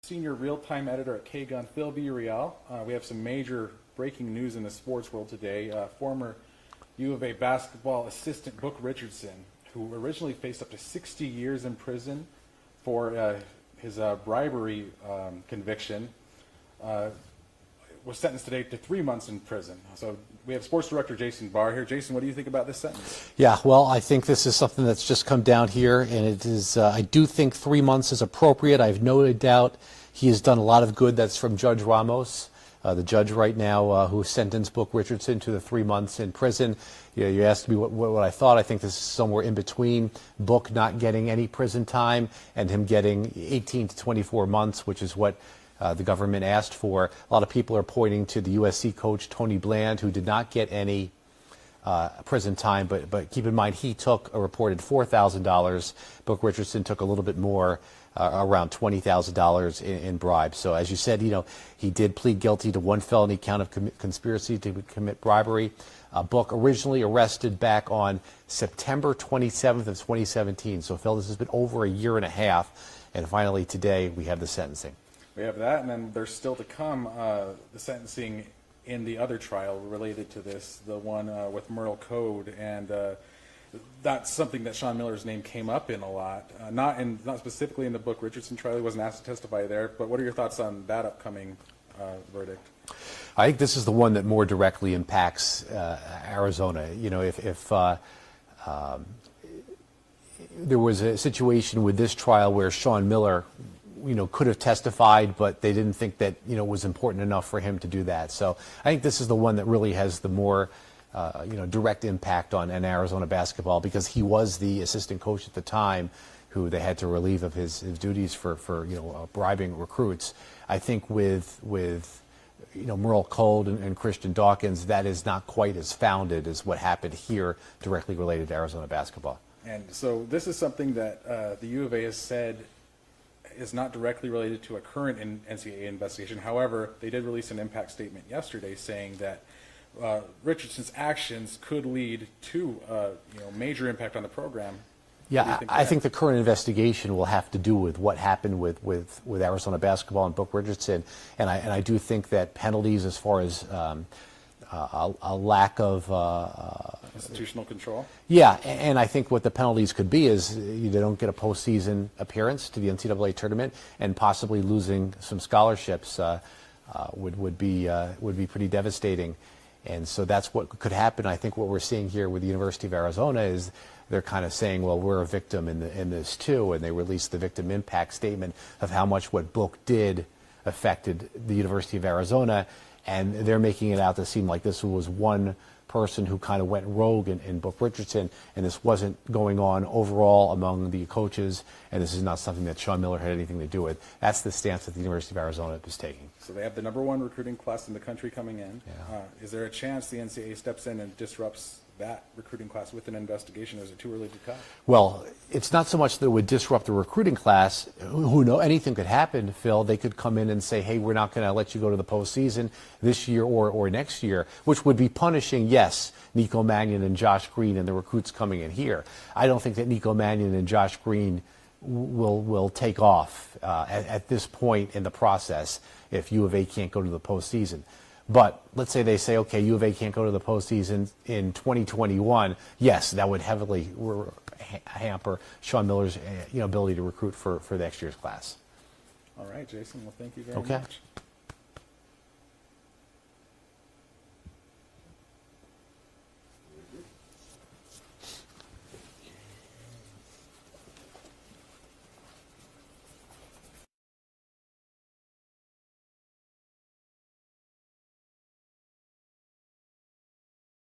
senior real-time editor at K-Gun, Phil Villarreal. We have some major breaking news in the sports world today. Former U of A basketball assistant Book Richardson, who originally faced up to 60 years in prison for his bribery conviction, was sentenced today to 3 months in prison. So we have sports director Jason Barr here. Jason, what do you think about this sentence? Yeah, well, I think this is something that's just come down here, and it is. I do think 3 months is appropriate. I have no doubt he has done a lot of good. That's from Judge Ramos, the judge right now who sentenced Book Richardson to the 3 months in prison. You asked me what I thought. I think this is somewhere in between Book not getting any prison time and him getting 18 to 24 months, which is what the government asked for. A lot of people are pointing to the USC coach Tony Bland, who did not get any prison time, but keep in mind he took a reported $4,000. Book Richardson took a little bit more, around $20,000 in bribes. So as you said, he did plead guilty to one felony count of conspiracy to commit bribery. Book originally arrested back on September 27th of 2017. So Phil, this has been over a year and a half, and finally today we have the sentencing. We have that, and then there's still to come the sentencing in the other trial related to this, the one with Merle Code, and that's something that Shawn Miller's name came up in a lot. Not specifically in the Book Richardson trial. He wasn't asked to testify there, but what are your thoughts on that upcoming verdict? I think this is the one that more directly impacts Arizona. If there was a situation with this trial where Shawn Miller could have testified, but they didn't think that, it was important enough for him to do that. So I think this is the one that really has the more, direct impact on Arizona basketball, because he was the assistant coach at the time who they had to relieve of his duties for bribing recruits. I think with Merle Cole and Christian Dawkins, that is not quite as founded as what happened here directly related to Arizona basketball. And so this is something that the U of A has said is not directly related to a current NCAA investigation. However, they did release an impact statement yesterday saying that Richardson's actions could lead to major impact on the program. Yeah, I think the current investigation will have to do with what happened with Arizona basketball and Book Richardson, and I do think that penalties as far as a lack of institutional control. Yeah, and I think what the penalties could be is you don't get a postseason appearance to the NCAA tournament, and possibly losing some scholarships would be pretty devastating. And so that's what could happen. I think what we're seeing here with the University of Arizona is they're kind of saying, well, we're a victim in this too, and they released the victim impact statement of how much what Book did affected the University of Arizona. And they're making it out to seem like this was one person who kind of went rogue in Book Richardson, and this wasn't going on overall among the coaches, and this is not something that Shawn Miller had anything to do with. That's the stance that the University of Arizona is taking. So they have the #1 recruiting class in the country coming in. Yeah. Is there a chance the NCAA steps in and disrupts that recruiting class with an investigation, or is it too early to tell? Well, it's not so much that it would disrupt the recruiting class. Who knows? Anything could happen, Phil. They could come in and say, hey, we're not going to let you go to the postseason this year or next year, which would be punishing, yes, Nico Mannion and Josh Green and the recruits coming in here. I don't think that Nico Mannion and Josh Green will take off at this point in the process if U of A can't go to the postseason. But let's say they say, okay, U of A can't go to the postseason in 2021. Yes, that would heavily hamper Shawn Miller's ability to recruit for next year's class. All right, Jason. Well, thank you very much.